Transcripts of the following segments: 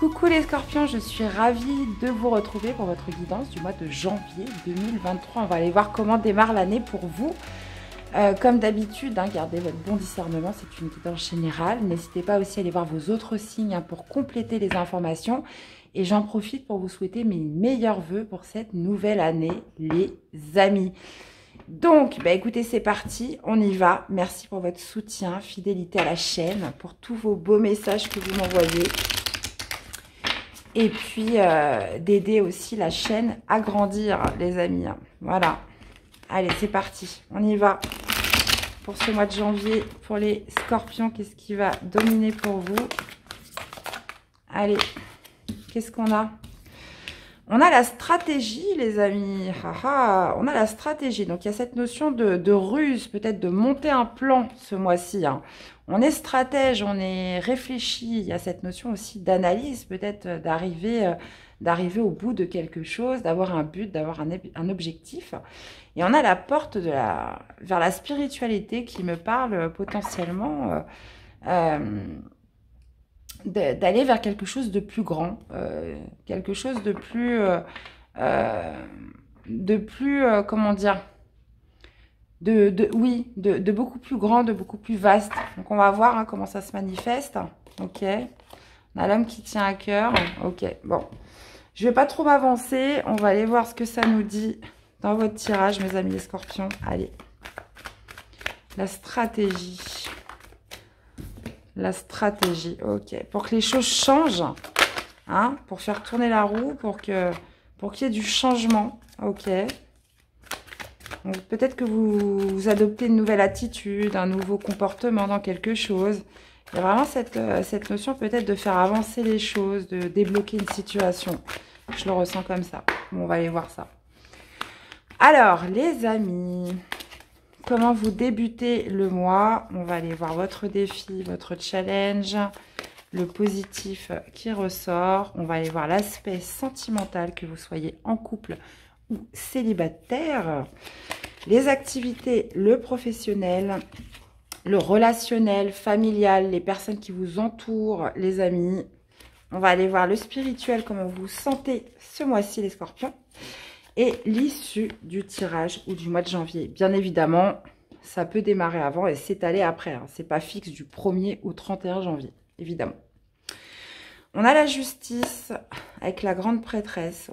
Coucou les scorpions, je suis ravie de vous retrouver pour votre guidance du mois de janvier 2023. On va aller voir comment démarre l'année pour vous. Comme d'habitude, gardez votre bon discernement, c'est une guidance générale. N'hésitez pas aussi à aller voir vos autres signes pour compléter les informations. Et j'en profite pour vous souhaiter mes meilleurs vœux pour cette nouvelle année, les amis. Donc, écoutez, c'est parti, on y va. Merci pour votre soutien, fidélité à la chaîne, pour tous vos beaux messages que vous m'envoyez. Et puis, d'aider aussi la chaîne à grandir, les amis. Voilà. Allez, c'est parti. On y va. Pour ce mois de janvier, pour les scorpions, qu'est-ce qui va dominer pour vous? Allez, qu'est-ce qu'on a? On a la stratégie, les amis. On a la stratégie. Donc, il y a cette notion de ruse, peut-être de monter un plan ce mois-ci. On est stratège, on est réfléchi. Il y a cette notion aussi d'analyse, peut-être d'arriver au bout de quelque chose, d'avoir un but, d'avoir un objectif. Et on a la porte vers la spiritualité qui me parle potentiellement d'aller vers quelque chose de plus grand, quelque chose de plus, comment dire, de beaucoup plus grand, de beaucoup plus vaste. Donc on va voir comment ça se manifeste. Ok, on a l'homme qui tient à cœur. Ok, bon, je vais pas trop m'avancer, on va aller voir ce que ça nous dit dans votre tirage, mes amis les scorpions. Allez, la stratégie. La stratégie, ok. Pour que les choses changent, pour faire tourner la roue, pour qu'il y ait du changement, ok. Donc peut-être que vous adoptez une nouvelle attitude, un nouveau comportement dans quelque chose. Il y a vraiment cette notion peut-être de faire avancer les choses, de débloquer une situation. Je le ressens comme ça. Bon, on va aller voir ça. Alors, les amis... Comment vous débutez le mois? On va aller voir votre défi, votre challenge, le positif qui ressort. On va aller voir l'aspect sentimental, que vous soyez en couple ou célibataire. Les activités, le professionnel, le relationnel, familial, les personnes qui vous entourent, les amis. On va aller voir le spirituel, comment vous vous sentez ce mois-ci, les scorpions. Et l'issue du tirage ou du mois de janvier. Bien évidemment, ça peut démarrer avant et s'étaler après. C'est pas fixe du 1er au 31 janvier, évidemment. On a la justice avec la grande prêtresse.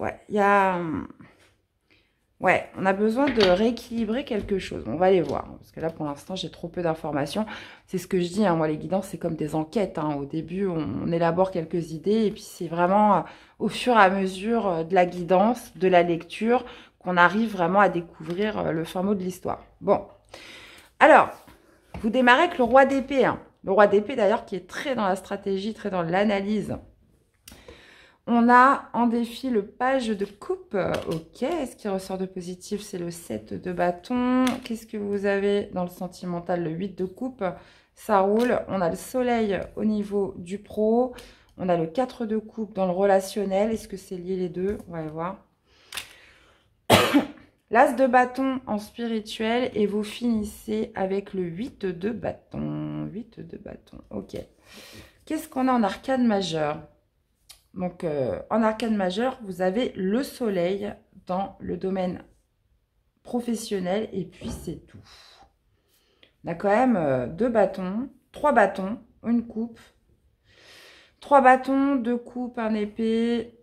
On a besoin de rééquilibrer quelque chose. On va aller voir. Parce que là, pour l'instant, j'ai trop peu d'informations. C'est ce que je dis. Moi, les guidances, c'est comme des enquêtes. Au début, on élabore quelques idées. Et puis, c'est vraiment au fur et à mesure de la guidance, de la lecture, qu'on arrive vraiment à découvrir le fin mot de l'histoire. Bon. Alors, vous démarrez avec le roi d'épée. Le roi d'épée, d'ailleurs, qui est très dans la stratégie, très dans l'analyse. On a en défi le page de coupe. Ok, ce qui ressort de positif, c'est le 7 de bâton. Qu'est-ce que vous avez dans le sentimental? Le 8 de coupe. Ça roule. On a le soleil au niveau du pro. On a le 4 de coupe dans le relationnel. Est-ce que c'est lié les deux? On va aller voir. L'as de bâton en spirituel. Et vous finissez avec le 8 de bâton. 8 de bâton. Ok. Qu'est-ce qu'on a en arcane majeur? Donc, en arcane majeur, vous avez le soleil dans le domaine professionnel. Et puis, c'est tout. On a quand même 2 bâtons, 3 bâtons, une coupe. 3 bâtons, 2 coupes, un épée.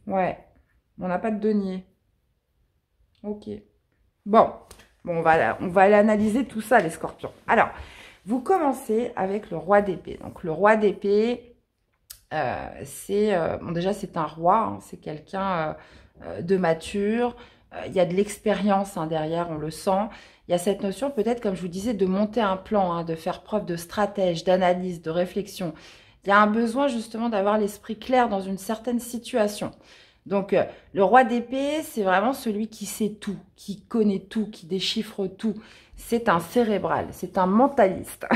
Ouais, on n'a pas de denier. Ok. Bon, on va aller analyser tout ça, les scorpions. Alors, vous commencez avec le roi d'épée. Donc, le roi d'épée... déjà c'est un roi, c'est quelqu'un de mature, il y a de l'expérience derrière, on le sent. Il y a cette notion peut-être, comme je vous disais, de monter un plan, de faire preuve de stratège, d'analyse, de réflexion. Il y a un besoin justement d'avoir l'esprit clair dans une certaine situation. Donc le roi d'épée, c'est vraiment celui qui sait tout, qui connaît tout, qui déchiffre tout. C'est un cérébral, c'est un mentaliste.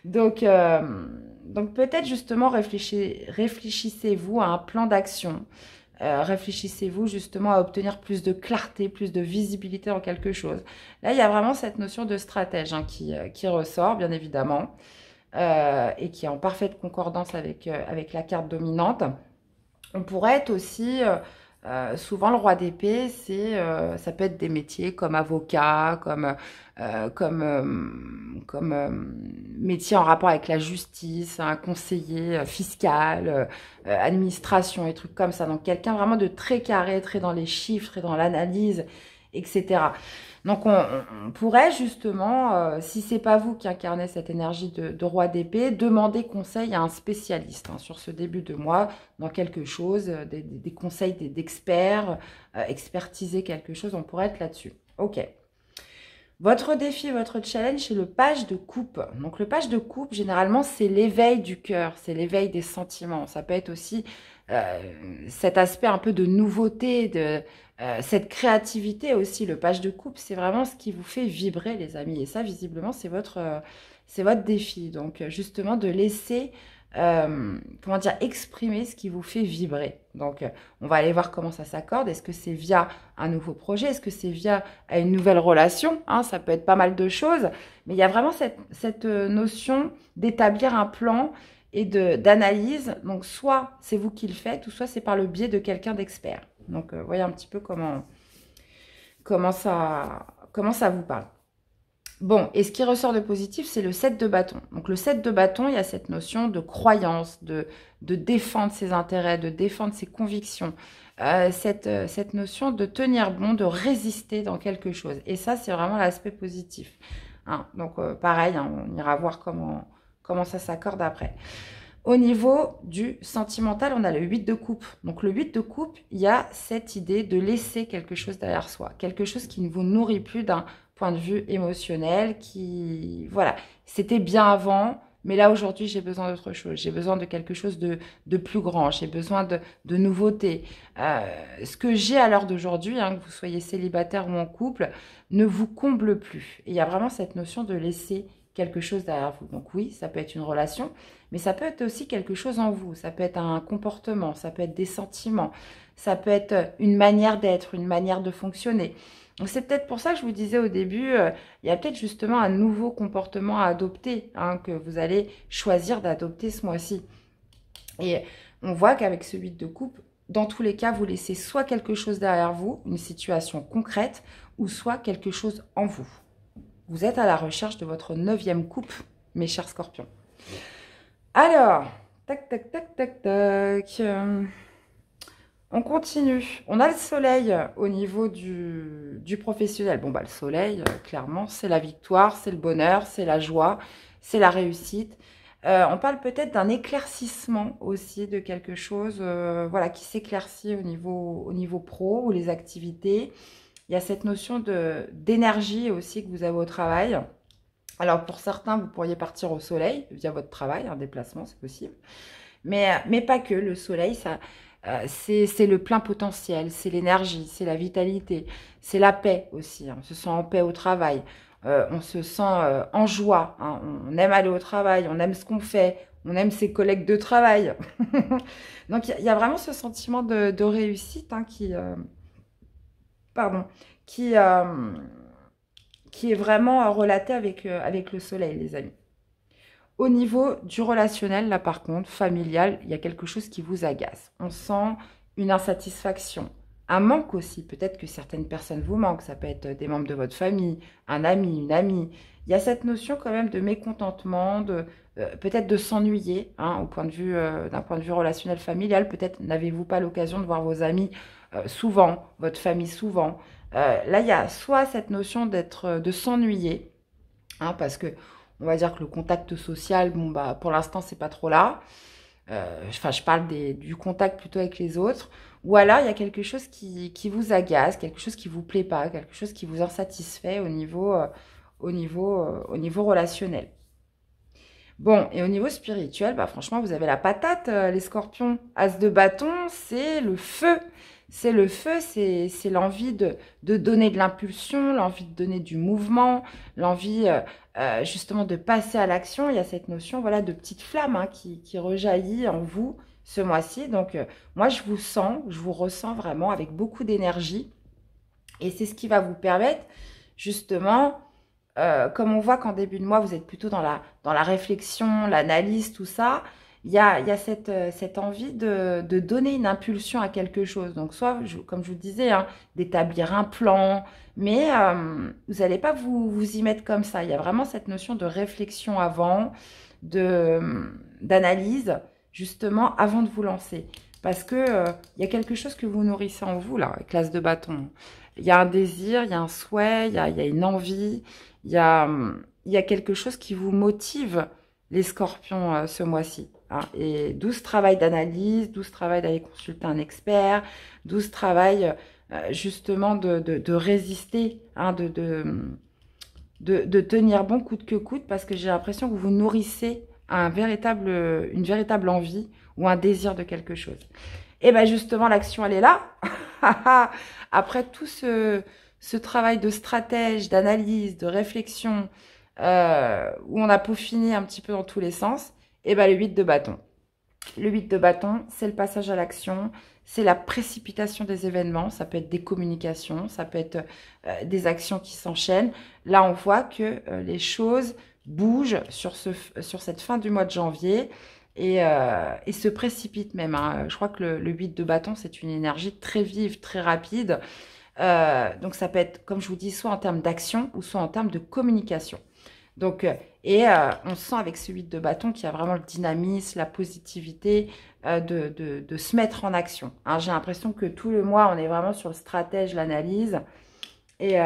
Donc peut-être justement réfléchissez-vous à un plan d'action. Réfléchissez-vous justement à obtenir plus de clarté, plus de visibilité dans quelque chose. Là, il y a vraiment cette notion de stratège qui ressort, bien évidemment. et qui est en parfaite concordance avec la carte dominante. On pourrait être aussi, souvent le roi d'épée, ça peut être des métiers comme avocat, comme métier en rapport avec la justice, un conseiller fiscal, administration et trucs comme ça. Donc quelqu'un vraiment de très carré, très dans les chiffres, très dans l'analyse, etc. Donc on pourrait justement, si c'est pas vous qui incarnez cette énergie de roi d'épée, demander conseil à un spécialiste sur ce début de mois dans quelque chose, des conseils d'experts, expertiser quelque chose, on pourrait être là-dessus. Ok. Votre défi, votre challenge, c'est le page de coupe. Donc le page de coupe, généralement, c'est l'éveil du cœur, c'est l'éveil des sentiments. Ça peut être aussi cet aspect un peu de nouveauté, cette créativité aussi. Le page de coupe, c'est vraiment ce qui vous fait vibrer, les amis. Et ça, visiblement, c'est votre défi. Donc justement, de laisser comment dire, exprimer ce qui vous fait vibrer. Donc, on va aller voir comment ça s'accorde. Est-ce que c'est via un nouveau projet? Est-ce que c'est via une nouvelle relation? Ça peut être pas mal de choses. Mais il y a vraiment cette notion d'établir un plan et d'analyse. Donc, soit c'est vous qui le faites, ou soit c'est par le biais de quelqu'un d'expert. Donc, voyez un petit peu comment ça vous parle. Bon, et ce qui ressort de positif, c'est le 7 de bâton. Donc le 7 de bâton, il y a cette notion de croyance, de défendre ses intérêts, de défendre ses convictions, cette notion de tenir bon, de résister dans quelque chose. Et ça, c'est vraiment l'aspect positif. Donc pareil, on ira voir comment ça s'accorde après. Au niveau du sentimental, on a le 8 de coupe. Donc le 8 de coupe, il y a cette idée de laisser quelque chose derrière soi, quelque chose qui ne vous nourrit plus d'un point de vue émotionnel, voilà, c'était bien avant, mais là aujourd'hui j'ai besoin d'autre chose, j'ai besoin de quelque chose de plus grand, j'ai besoin de nouveautés. Ce que j'ai à l'heure d'aujourd'hui, que vous soyez célibataire ou en couple, ne vous comble plus. Et il y a vraiment cette notion de laisser quelque chose derrière vous. Donc oui, ça peut être une relation, mais ça peut être aussi quelque chose en vous. Ça peut être un comportement, ça peut être des sentiments, ça peut être une manière d'être, une manière de fonctionner. Donc c'est peut-être pour ça que je vous disais au début, il y a peut-être justement un nouveau comportement à adopter, que vous allez choisir d'adopter ce mois-ci. Et on voit qu'avec ce 8 de coupe, dans tous les cas, vous laissez soit quelque chose derrière vous, une situation concrète, ou soit quelque chose en vous. Vous êtes à la recherche de votre 9e coupe, mes chers scorpions. Alors, tac, tac, tac, tac, tac. On continue. On a le soleil au niveau du professionnel. Bon, le soleil, clairement, c'est la victoire, c'est le bonheur, c'est la joie, c'est la réussite. On parle peut-être d'un éclaircissement aussi de quelque chose voilà, qui s'éclaircit au niveau pro ou les activités. Il y a cette notion d'énergie aussi que vous avez au travail. Alors, pour certains, vous pourriez partir au soleil via votre travail, un déplacement, c'est possible. Mais pas que. Le soleil, c'est le plein potentiel, c'est l'énergie, c'est la vitalité, c'est la paix aussi. On se sent en paix au travail, on se sent en joie. On aime aller au travail, on aime ce qu'on fait, on aime ses collègues de travail. Donc, il y a vraiment ce sentiment de réussite qui est vraiment relaté avec le soleil, les amis. Au niveau du relationnel, là par contre, familial, il y a quelque chose qui vous agace. On sent une insatisfaction, un manque aussi. Peut-être que certaines personnes vous manquent. Ça peut être des membres de votre famille, un ami, une amie. Il y a cette notion quand même de mécontentement, peut-être de s'ennuyer, d'un point de vue relationnel familial. Peut-être n'avez-vous pas l'occasion de voir vos amis souvent, votre famille souvent. Là, il y a soit cette notion de s'ennuyer, parce que on va dire que le contact social, pour l'instant, c'est pas trop là. Je parle du contact plutôt avec les autres. Ou alors, il y a quelque chose qui vous agace, quelque chose qui vous plaît pas, quelque chose qui vous insatisfait au niveau relationnel. Bon, et au niveau spirituel, franchement, vous avez la patate, les scorpions. As de bâton, c'est le feu. C'est le feu, c'est l'envie de donner de l'impulsion, l'envie de donner du mouvement, l'envie justement de passer à l'action. Il y a cette notion voilà, de petite flamme qui rejaillit en vous ce mois-ci. Donc, moi, je vous ressens vraiment avec beaucoup d'énergie. Et c'est ce qui va vous permettre justement comme on voit qu'en début de mois, vous êtes plutôt dans la réflexion, l'analyse, tout ça, il y a cette envie de donner une impulsion à quelque chose. Donc, soit, comme je vous disais, hein, d'établir un plan, mais vous n'allez pas vous y mettre comme ça. Il y a vraiment cette notion de réflexion avant, d'analyse, justement, avant de vous lancer. Parce que il y a quelque chose que vous nourrissez en vous, là, avec l'as de bâton. Il y a un désir, il y a un souhait, il y a une envie, il y a quelque chose qui vous motive, les scorpions, ce mois-ci. Hein. Et d'où ce travail d'analyse, d'où ce travail d'aller consulter un expert, d'où ce travail justement de résister, hein, de tenir bon coûte que coûte, parce que j'ai l'impression que vous vous nourrissez une véritable envie ou un désir de quelque chose. Et bien justement, l'action, elle est là. Après tout ce travail de stratège, d'analyse, de réflexion, où on a peaufiné un petit peu dans tous les sens, et bien le 8 de bâton. Le 8 de bâton, c'est le passage à l'action, c'est la précipitation des événements, ça peut être des communications, ça peut être des actions qui s'enchaînent. Là, on voit que les choses bougent sur cette fin du mois de janvier et se précipitent même. Hein. Je crois que le 8 de bâton, c'est une énergie très vive, très rapide. Donc, ça peut être, comme je vous dis, soit en termes d'action ou soit en termes de communication. Donc, on sent avec ce 8 de bâton qu'il y a vraiment le dynamisme, la positivité de se mettre en action. Hein, j'ai l'impression que tout le mois, on est vraiment sur le stratège, l'analyse. Et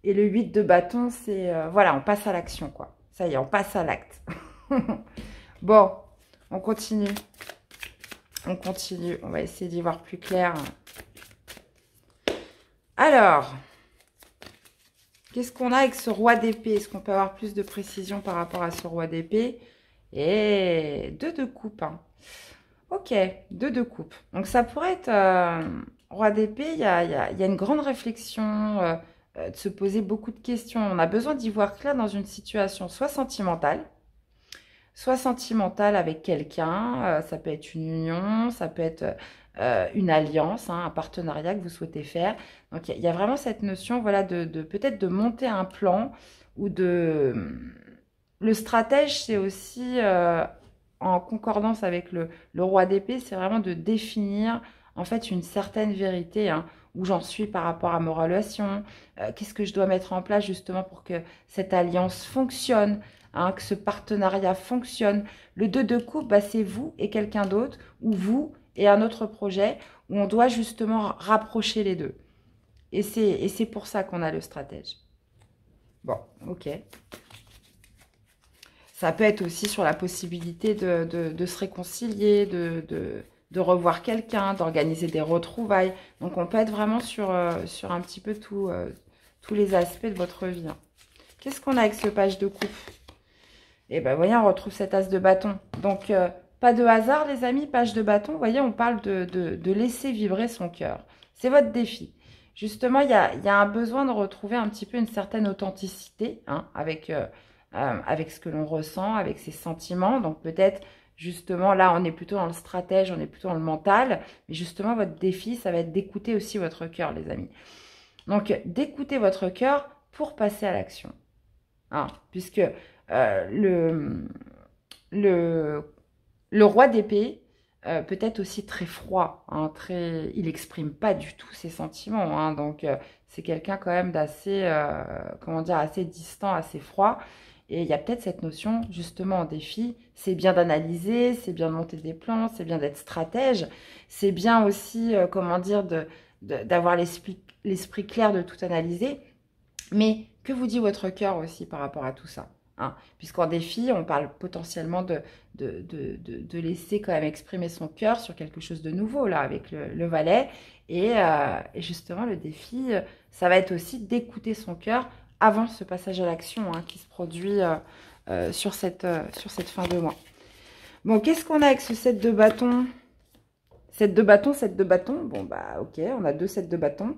le 8 de bâton, c'est... voilà, on passe à l'action, quoi. Ça y est, on passe à l'acte. Bon, on continue. On continue. On va essayer d'y voir plus clair. Alors... qu'est-ce qu'on a avec ce roi d'épée? Est-ce qu'on peut avoir plus de précision par rapport à ce roi d'épée? Et 2 de coupe. Hein. Ok, 2 de coupe. Donc ça pourrait être roi d'épée. Il y a une grande réflexion, de se poser beaucoup de questions. On a besoin d'y voir clair dans une situation soit sentimentale avec quelqu'un. Ça peut être une union, ça peut être... une alliance, hein, un partenariat que vous souhaitez faire. Donc, il y a vraiment cette notion, voilà, peut-être de monter un plan ou de... Le stratège, c'est aussi, en concordance avec le roi d'épée, c'est vraiment de définir, en fait, une certaine vérité, hein, où j'en suis par rapport à mes relations, qu'est-ce que je dois mettre en place, justement, pour que cette alliance fonctionne, hein, que ce partenariat fonctionne. Le 2 de coupe, bah, c'est vous et quelqu'un d'autre, ou vous et un autre projet où on doit justement rapprocher les deux. Et c'est pour ça qu'on a le stratège. Bon, ok. Ça peut être aussi sur la possibilité de se réconcilier, de revoir quelqu'un, d'organiser des retrouvailles. Donc, on peut être vraiment sur un petit peu tous les aspects de votre vie. Hein. Qu'est-ce qu'on a avec ce page de coupe? Eh bien, voyez, on retrouve cet as de bâton. Donc, pas de hasard, les amis, page de bâton. Vous voyez, on parle de laisser vibrer son cœur. C'est votre défi. Justement, il y a un besoin de retrouver un petit peu une certaine authenticité, hein, avec ce que l'on ressent, avec ses sentiments. Donc, peut-être, justement, là, on est plutôt dans le stratège, on est plutôt dans le mental. Mais justement, votre défi, ça va être d'écouter aussi votre cœur, les amis. Donc, d'écouter votre cœur pour passer à l'action. Hein, puisque le roi d'épée peut être aussi très froid, hein, il n'exprime pas du tout ses sentiments, hein, donc c'est quelqu'un quand même d'assez, comment dire, assez distant, assez froid, et il y a peut-être cette notion justement en défi, c'est bien d'analyser, c'est bien de monter des plans, c'est bien d'être stratège, c'est bien aussi, comment dire, d'avoir l'esprit clair de tout analyser, mais que vous dit votre cœur aussi par rapport à tout ça? Hein, puisqu'en défi, on parle potentiellement de laisser quand même exprimer son cœur sur quelque chose de nouveau, là, avec le valet. Et justement, le défi, ça va être aussi d'écouter son cœur avant ce passage à l'action, hein, qui se produit sur cette fin de mois. Bon, qu'est-ce qu'on a avec ce 7 de bâton? 7 de bâton, 7 de bâton. Bon, bah, ok, on a 2 7 de bâton.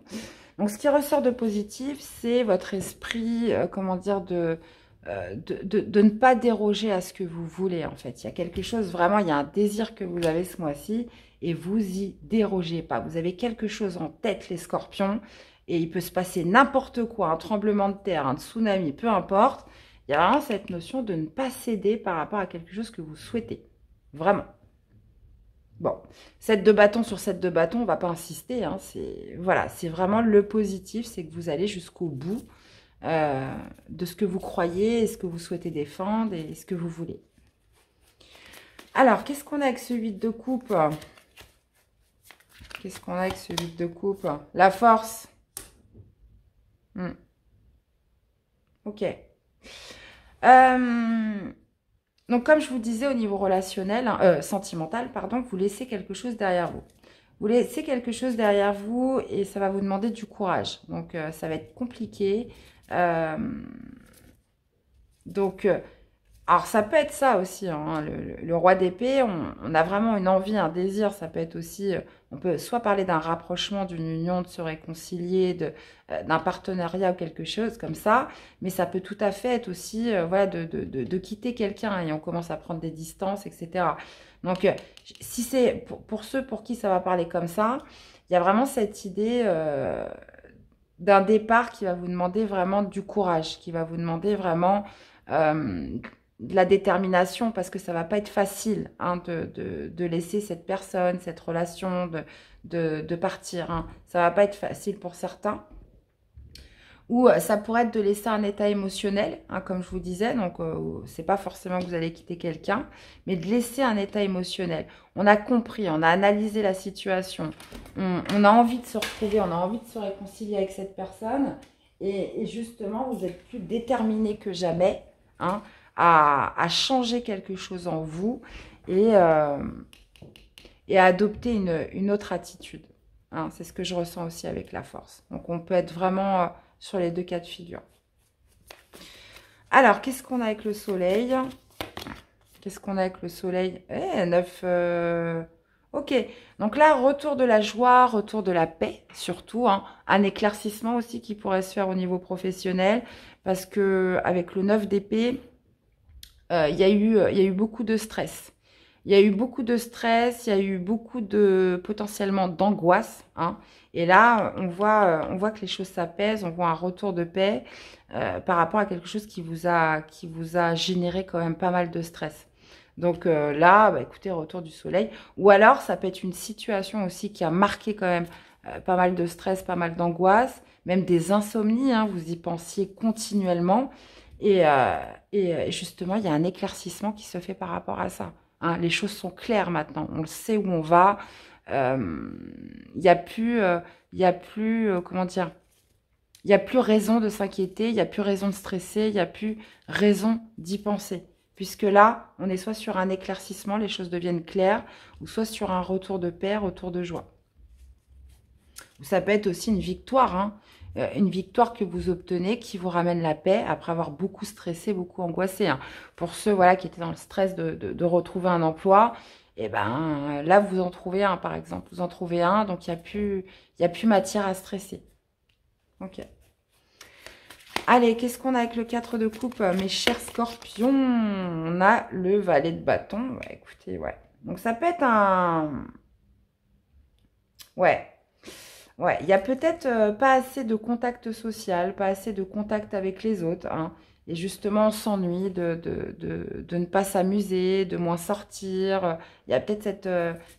Donc, ce qui ressort de positif, c'est votre esprit, comment dire, de ne pas déroger à ce que vous voulez, en fait. Il y a quelque chose, vraiment, il y a un désir que vous avez ce mois-ci et vous y dérogez pas. Vous avez quelque chose en tête, les scorpions, et il peut se passer n'importe quoi, un tremblement de terre, un tsunami, peu importe. Il y a vraiment cette notion de ne pas céder par rapport à quelque chose que vous souhaitez. Vraiment. Bon, 7 de bâton sur 7 de bâton, on ne va pas insister. Hein, voilà, c'est vraiment le positif, c'est que vous allez jusqu'au bout de ce que vous croyez, et ce que vous souhaitez défendre et ce que vous voulez. Alors, qu'est-ce qu'on a avec ce 8 de coupe? Qu'est-ce qu'on a avec ce 8 de coupe? La force. Ok. Donc, comme je vous disais, au niveau relationnel, sentimental, pardon, vous laissez quelque chose derrière vous. Vous laissez quelque chose derrière vous et ça va vous demander du courage. Donc, ça va être compliqué. Alors, ça peut être ça aussi, hein, le roi d'épée, on a vraiment une envie, un désir, ça peut être aussi, on peut soit parler d'un rapprochement, d'une union, de se réconcilier, d'un partenariat ou quelque chose comme ça, mais ça peut tout à fait être aussi, voilà, de quitter quelqu'un et on commence à prendre des distances, etc. Donc, si c'est pour ceux pour qui ça va parler comme ça, il y a vraiment cette idée d'un départ qui va vous demander vraiment du courage, qui va vous demander vraiment de la détermination, parce que ça va pas être facile hein, de laisser cette personne, cette relation, de partir. Hein. Ça va pas être facile pour certains. Ou ça pourrait être de laisser un état émotionnel, hein, comme je vous disais. Donc, c'est pas forcément que vous allez quitter quelqu'un, mais de laisser un état émotionnel. On a compris, on a analysé la situation. On a envie de se retrouver, on a envie de se réconcilier avec cette personne. Et justement, vous êtes plus déterminé que jamais, hein, à changer quelque chose en vous et à adopter une autre attitude. Hein, c'est ce que je ressens aussi avec la force. Donc, on peut être vraiment sur les deux cas de figure. Alors, qu'est-ce qu'on a avec le soleil? Qu'est-ce qu'on a avec le soleil? 9... Ok, donc là, retour de la joie, retour de la paix, surtout. Hein, un éclaircissement aussi qui pourrait se faire au niveau professionnel. Parce que avec le 9 d'épée, il y a eu beaucoup de stress. Il y a eu beaucoup de stress, il y a eu beaucoup de potentiellement d'angoisse. Hein. Et là, on voit que les choses s'apaisent, on voit un retour de paix par rapport à quelque chose qui vous a généré quand même pas mal de stress. Donc là, bah, écoutez, retour du soleil. Ou alors, ça peut être une situation aussi qui a marqué quand même pas mal de stress, pas mal d'angoisse, même des insomnies, hein, vous y pensiez continuellement. Et justement, il y a un éclaircissement qui se fait par rapport à ça. Hein, les choses sont claires maintenant. On le sait où on va. Il n'y a plus, comment dire, il n'y a plus raison de s'inquiéter, il n'y a plus raison de stresser, il n'y a plus raison d'y penser. Puisque là, on est soit sur un éclaircissement, les choses deviennent claires, ou soit sur un retour de paix, retour de joie. Ça peut être aussi une victoire, hein. Une victoire que vous obtenez qui vous ramène la paix après avoir beaucoup stressé, beaucoup angoissé. Hein. Pour ceux voilà, qui étaient dans le stress de retrouver un emploi, et ben là, vous en trouvez un, par exemple. Vous en trouvez un, donc il n'y a plus matière à stresser. Ok. Allez, qu'est-ce qu'on a avec le 4 de coupe, mes chers scorpions? On a le valet de bâton. Ouais, écoutez, ouais. Donc ça peut être un... Ouais. Ouais, il y a peut-être pas assez de contact social, pas assez de contact avec les autres. Hein, et justement, on s'ennuie de ne pas s'amuser, de moins sortir. Il y a peut-être cette...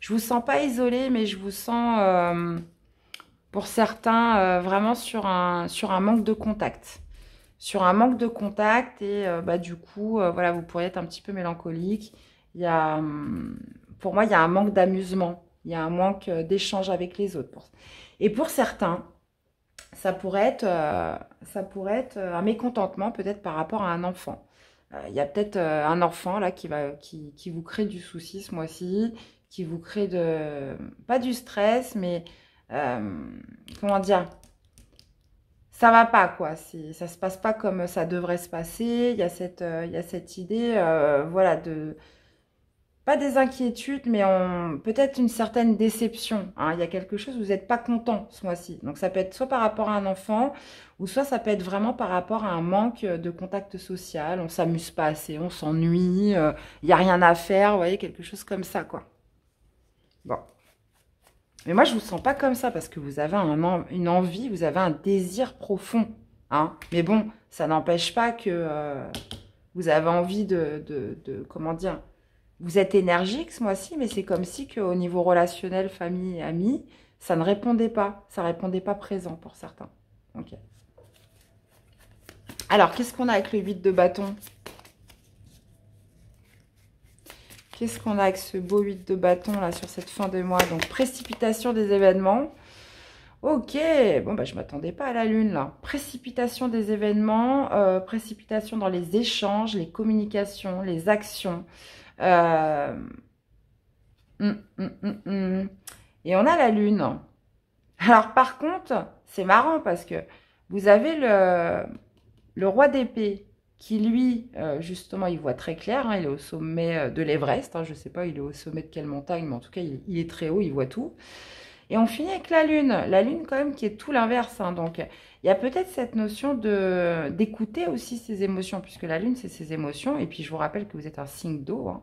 je vous sens pas isolé, mais je vous sens, pour certains, vraiment sur un manque de contact. Sur un manque de contact et bah, du coup, voilà, vous pourriez être un petit peu mélancolique. Il y a, pour moi, il y a un manque d'amusement. Il y a un manque d'échange avec les autres. Et pour certains, ça pourrait être un mécontentement peut-être par rapport à un enfant. Il y a peut-être un enfant là qui vous crée du souci ce mois-ci, qui vous crée pas du stress, mais comment dire, ça va pas quoi. Ça se passe pas comme ça devrait se passer. Il y a cette idée, voilà pas des inquiétudes, mais peut-être une certaine déception. Hein. Il y a quelque chose, vous n'êtes pas content ce mois-ci. Donc ça peut être soit par rapport à un enfant, ou soit ça peut être vraiment par rapport à un manque de contact social. On ne s'amuse pas assez, on s'ennuie, il n'y a rien à faire, vous voyez, quelque chose comme ça, quoi. Bon. Mais moi, je ne vous sens pas comme ça parce que vous avez une envie, vous avez un désir profond. Hein. Mais bon, ça n'empêche pas que vous avez envie comment dire, vous êtes énergique ce mois-ci, mais c'est comme si qu'au niveau relationnel, famille, amis, ça ne répondait pas. Ça ne répondait pas présent pour certains. Ok. Alors, qu'est-ce qu'on a avec le 8 de bâton? Qu'est-ce qu'on a avec ce beau 8 de bâton là sur cette fin de mois? Donc, précipitation des événements. Ok, bon, bah, je ne m'attendais pas à la lune là. Précipitation des événements, précipitation dans les échanges, les communications, les actions. Et on a la lune. Alors, par contre, c'est marrant parce que vous avez le roi d'épée qui, lui, justement, il voit très clair. Hein, il est au sommet de l'Everest. Hein, je ne sais pas, il est au sommet de quelle montagne, mais en tout cas, il est très haut, il voit tout. Et on finit avec la lune. La lune, quand même, qui est tout l'inverse. Hein, donc, il y a peut-être cette notion d'écouter aussi ses émotions, puisque la lune, c'est ses émotions. Et puis, je vous rappelle que vous êtes un signe d'eau. Hein.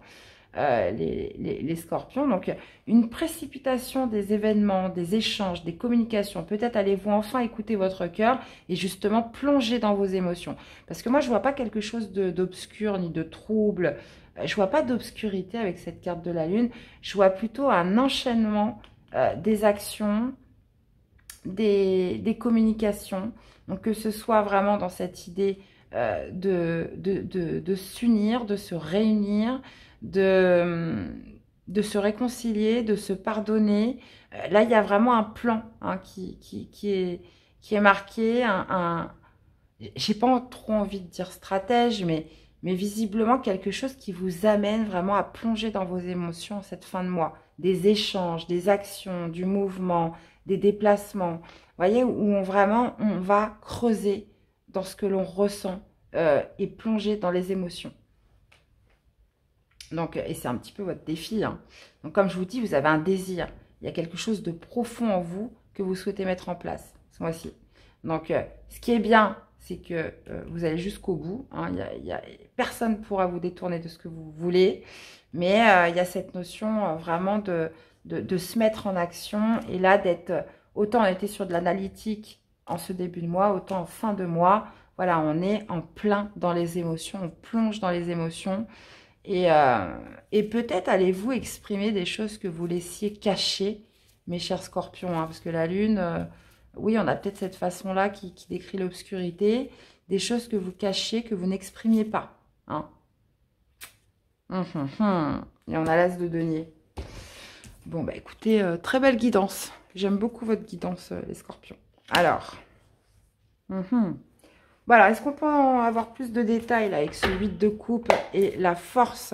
Les scorpions. Donc, une précipitation des événements, des échanges, des communications. Peut-être allez-vous enfin écouter votre cœur et justement plonger dans vos émotions. Parce que moi, je ne vois pas quelque chose d'obscur ni de trouble. Je ne vois pas d'obscurité avec cette carte de la lune. Je vois plutôt un enchaînement des actions, des communications. Donc, que ce soit vraiment dans cette idée de s'unir, de se réunir, de se réconcilier, de se pardonner. Là, il y a vraiment un plan hein, qui est marqué. J'ai pas trop envie de dire stratège, mais visiblement quelque chose qui vous amène vraiment à plonger dans vos émotions en cette fin de mois. Des échanges, des actions, du mouvement, des déplacements. Vous voyez, où vraiment on va creuser dans ce que l'on ressent et plonger dans les émotions. Donc, et c'est un petit peu votre défi. Hein. Donc, comme je vous dis, vous avez un désir. Il y a quelque chose de profond en vous que vous souhaitez mettre en place ce mois-ci. Donc, ce qui est bien, c'est que vous allez jusqu'au bout. Hein. Personne ne pourra vous détourner de ce que vous voulez. Mais il y a cette notion vraiment de se mettre en action. Et là, d'être... Autant on était sur de l'analytique en ce début de mois, autant en fin de mois. Voilà, on est en plein dans les émotions. On plonge dans les émotions. Et peut-être allez-vous exprimer des choses que vous laissiez cacher, mes chers scorpions. Hein, parce que la lune, oui, on a peut-être cette façon-là qui décrit l'obscurité. Des choses que vous cachez, que vous n'exprimiez pas. Hein. Et on a l'as de denier. Bon, bah écoutez, très belle guidance. J'aime beaucoup votre guidance, les scorpions. Alors. Voilà, est-ce qu'on peut en avoir plus de détails là, avec ce 8 de coupe et la force?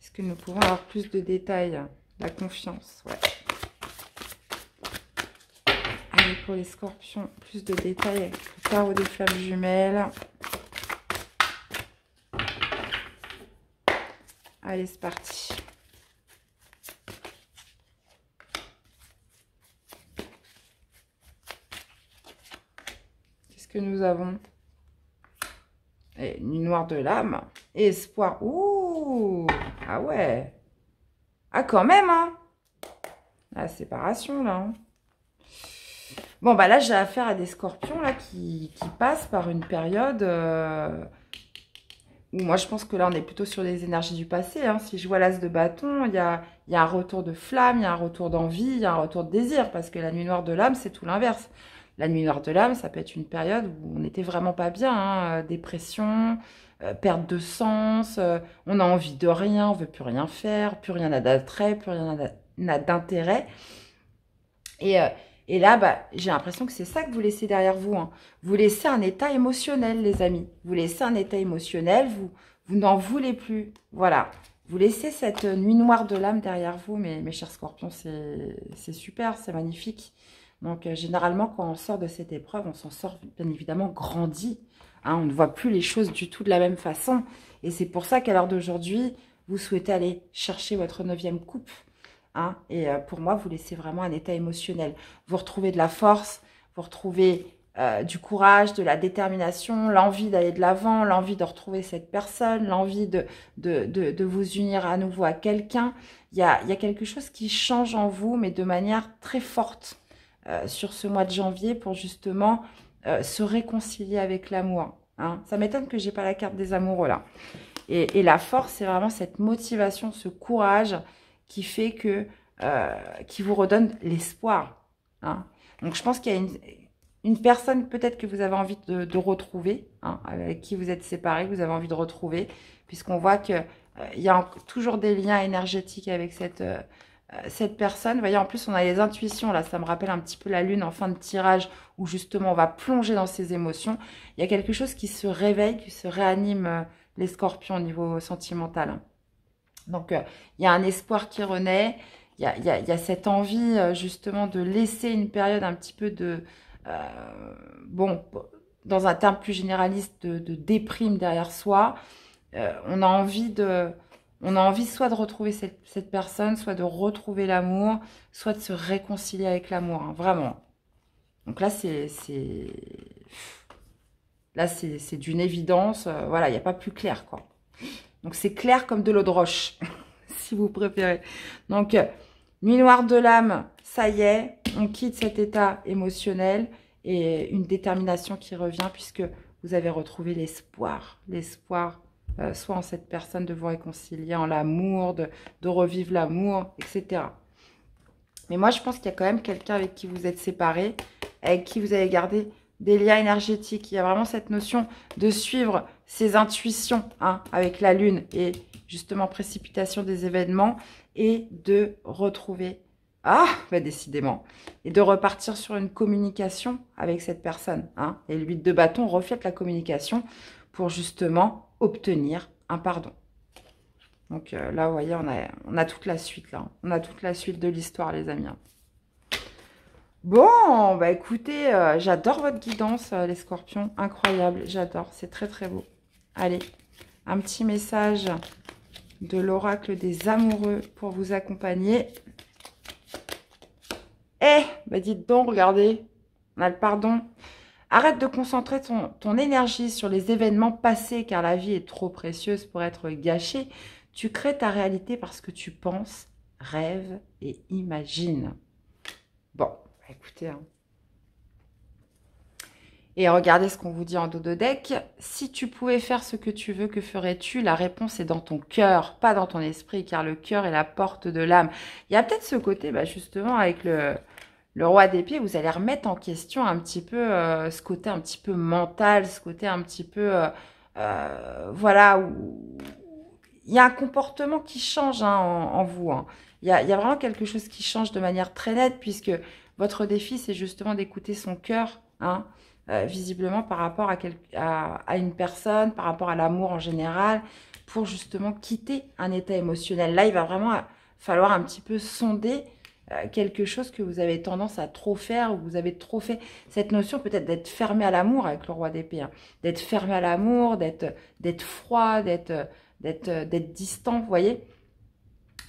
Est-ce que nous pouvons avoir plus de détails? La confiance, ouais. Allez, pour les scorpions, plus de détails avec le tarot des flammes jumelles. Allez, c'est parti. Que nous avons et nuit noire de l'âme et espoir. Ouh, ah ouais, ah quand même hein, la séparation là hein. Bon bah là j'ai affaire à des scorpions là qui passent par une période où moi je pense que là on est plutôt sur les énergies du passé hein. Si je vois l'as de bâton, il y a un retour de flamme, il y a un retour d'envie, il y a un retour de désir, parce que la nuit noire de l'âme c'est tout l'inverse. La nuit noire de l'âme, ça peut être une période où on n'était vraiment pas bien. Hein, dépression, perte de sens, on a envie de rien, on veut plus rien faire, plus rien n'a d'attrait, plus rien n'a d'intérêt. Et là, bah, j'ai l'impression que c'est ça que vous laissez derrière vous. Hein. Vous laissez un état émotionnel, les amis. Vous laissez un état émotionnel, vous n'en voulez plus. Voilà. Vous laissez cette nuit noire de l'âme derrière vous, mes chers scorpions. C'est super, c'est magnifique. Donc, généralement, quand on sort de cette épreuve, on s'en sort bien évidemment grandi. Hein, on ne voit plus les choses du tout de la même façon. Et c'est pour ça qu'à l'heure d'aujourd'hui, vous souhaitez aller chercher votre 9e coupe. Hein, et pour moi, vous laissez vraiment un état émotionnel. Vous retrouvez de la force, vous retrouvez du courage, de la détermination, l'envie d'aller de l'avant, l'envie de retrouver cette personne, l'envie de vous unir à nouveau à quelqu'un. Il y a quelque chose qui change en vous, mais de manière très forte sur ce mois de janvier pour justement se réconcilier avec l'amour. Hein. Ça m'étonne que j'ai pas la carte des amoureux là. Et la force, c'est vraiment cette motivation, ce courage qui fait que, qui vous redonne l'espoir. Hein. Donc je pense qu'il y a une personne peut-être que vous avez envie de retrouver, hein, avec qui vous êtes séparés, que vous avez envie de retrouver, puisqu'on voit qu'il y a toujours des liens énergétiques avec cette personne. Vous voyez, en plus, on a les intuitions, là, ça me rappelle un petit peu la lune en fin de tirage, où justement, on va plonger dans ses émotions. Il y a quelque chose qui se réveille, qui se réanime les scorpions au niveau sentimental. Hein. Donc, il y a un espoir qui renaît, il y a cette envie, justement, de laisser une période un petit peu de... bon, dans un terme plus généraliste, de déprime derrière soi. On a envie soit de retrouver cette personne, soit de retrouver l'amour, soit de se réconcilier avec l'amour, hein, vraiment. Donc là, c'est d'une évidence. Voilà, il n'y a pas plus clair, quoi. Donc c'est clair comme de l'eau de roche, si vous préférez. Donc, nuit noire de l'âme, ça y est, on quitte cet état émotionnel et une détermination qui revient puisque vous avez retrouvé l'espoir. L'espoir, soit en cette personne de vous réconcilier, en l'amour, de revivre l'amour, etc. Mais moi, je pense qu'il y a quand même quelqu'un avec qui vous êtes séparés, avec qui vous avez gardé des liens énergétiques. Il y a vraiment cette notion de suivre ses intuitions, hein, avec la lune et justement précipitation des événements et de retrouver, décidément, et de repartir sur une communication avec cette personne. Hein. Et le 8 de bâton reflète la communication pour justement obtenir un pardon. Donc là, vous voyez, on a toute la suite, là. On a toute la suite de l'histoire, les amis. Bon, bah écoutez, j'adore votre guidance, les scorpions. Incroyable, j'adore. C'est très, très beau. Allez, un petit message de l'oracle des amoureux pour vous accompagner. Bah dites donc, regardez, on a le pardon. Arrête de concentrer ton énergie sur les événements passés, car la vie est trop précieuse pour être gâchée. Tu crées ta réalité parce que tu penses, rêves et imagines. Bon, écoutez, hein. Et regardez ce qu'on vous dit en dos de deck. Si tu pouvais faire ce que tu veux, que ferais-tu? La réponse est dans ton cœur, pas dans ton esprit, car le cœur est la porte de l'âme. Il y a peut-être ce côté, justement, avec le roi d'épée, vous allez remettre en question un petit peu ce côté un petit peu mental, ce côté un petit peu, voilà, où il y a un comportement qui change, hein, en vous. Hein. Il y a vraiment quelque chose qui change de manière très nette, puisque votre défi, c'est justement d'écouter son cœur, hein, visiblement par rapport à une personne, par rapport à l'amour en général, pour justement quitter un état émotionnel. Là, il va vraiment falloir un petit peu sonder quelque chose que vous avez tendance à trop faire, ou vous avez trop fait. Cette notion peut-être d'être fermé à l'amour avec le roi d'épée, hein, d'être fermé à l'amour, d'être froid, d'être distant, vous voyez.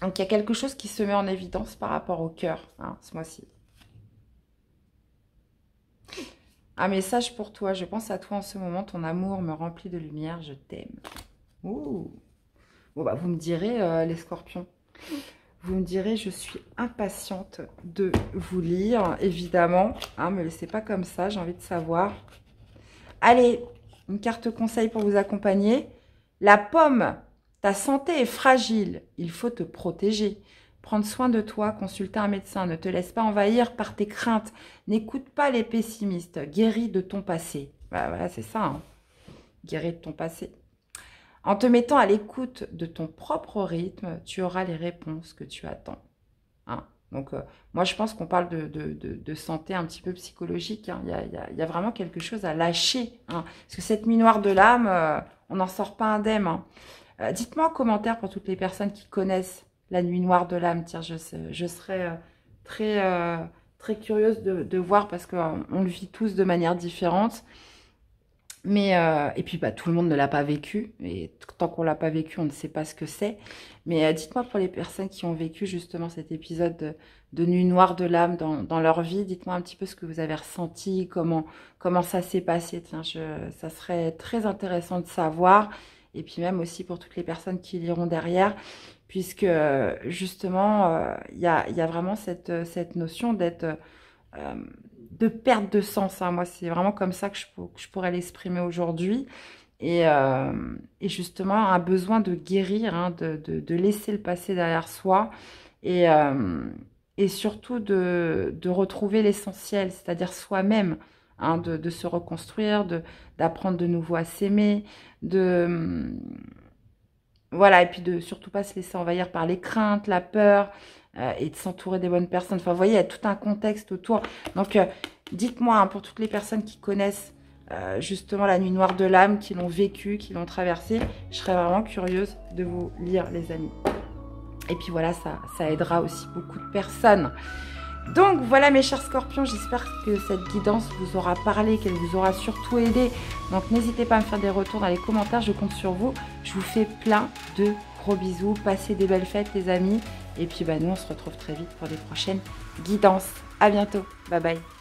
Donc, il y a quelque chose qui se met en évidence par rapport au cœur, hein, ce mois-ci. Un message pour toi. Je pense à toi en ce moment. Ton amour me remplit de lumière. Je t'aime. Ouh. Bon, vous me direz, les scorpions. Vous me direz, je suis impatiente de vous lire, évidemment. Hein, me laissez pas comme ça, j'ai envie de savoir. Allez, une carte conseil pour vous accompagner. La pomme, ta santé est fragile, il faut te protéger. Prendre soin de toi, consulter un médecin, ne te laisse pas envahir par tes craintes. N'écoute pas les pessimistes, guéris de ton passé. Voilà, c'est ça, hein. Guéris de ton passé. En te mettant à l'écoute de ton propre rythme, tu auras les réponses que tu attends. Hein. Donc, moi, je pense qu'on parle de santé un petit peu psychologique. Hein. Il y a vraiment quelque chose à lâcher. Hein. Parce que cette nuit noire de l'âme, on n'en sort pas indemne. Hein. Dites-moi en commentaire pour toutes les personnes qui connaissent la nuit noire de l'âme. Tiens, je serais très curieuse de voir parce qu'on le vit tous de manière différente. Mais, et puis, bah, tout le monde ne l'a pas vécu. Et tant qu'on ne l'a pas vécu, on ne sait pas ce que c'est. Mais dites-moi pour les personnes qui ont vécu justement cet épisode de nuit noire de l'âme dans leur vie, dites-moi un petit peu ce que vous avez ressenti, comment ça s'est passé. Tiens, ça serait très intéressant de savoir. Et puis même aussi pour toutes les personnes qui liront derrière, puisque justement, il y a vraiment cette notion d'être... de perte de sens. Hein. Moi, c'est vraiment comme ça que je pourrais l'exprimer aujourd'hui. Et justement, un besoin de guérir, hein, de laisser le passé derrière soi et surtout de retrouver l'essentiel, c'est-à-dire soi-même, hein, de se reconstruire, d'apprendre de nouveau à s'aimer, voilà, et puis de surtout pas se laisser envahir par les craintes, la peur, et de s'entourer des bonnes personnes. Enfin, vous voyez, il y a tout un contexte autour. Donc, dites-moi, hein, pour toutes les personnes qui connaissent justement la nuit noire de l'âme, qui l'ont vécu, qui l'ont traversée, je serais vraiment curieuse de vous lire, les amis. Et puis voilà, ça aidera aussi beaucoup de personnes. Donc voilà mes chers scorpions, j'espère que cette guidance vous aura parlé, qu'elle vous aura surtout aidé. Donc n'hésitez pas à me faire des retours dans les commentaires, je compte sur vous. Je vous fais plein de gros bisous, passez des belles fêtes les amis. Et puis bah, nous on se retrouve très vite pour des prochaines guidances. À bientôt, bye bye.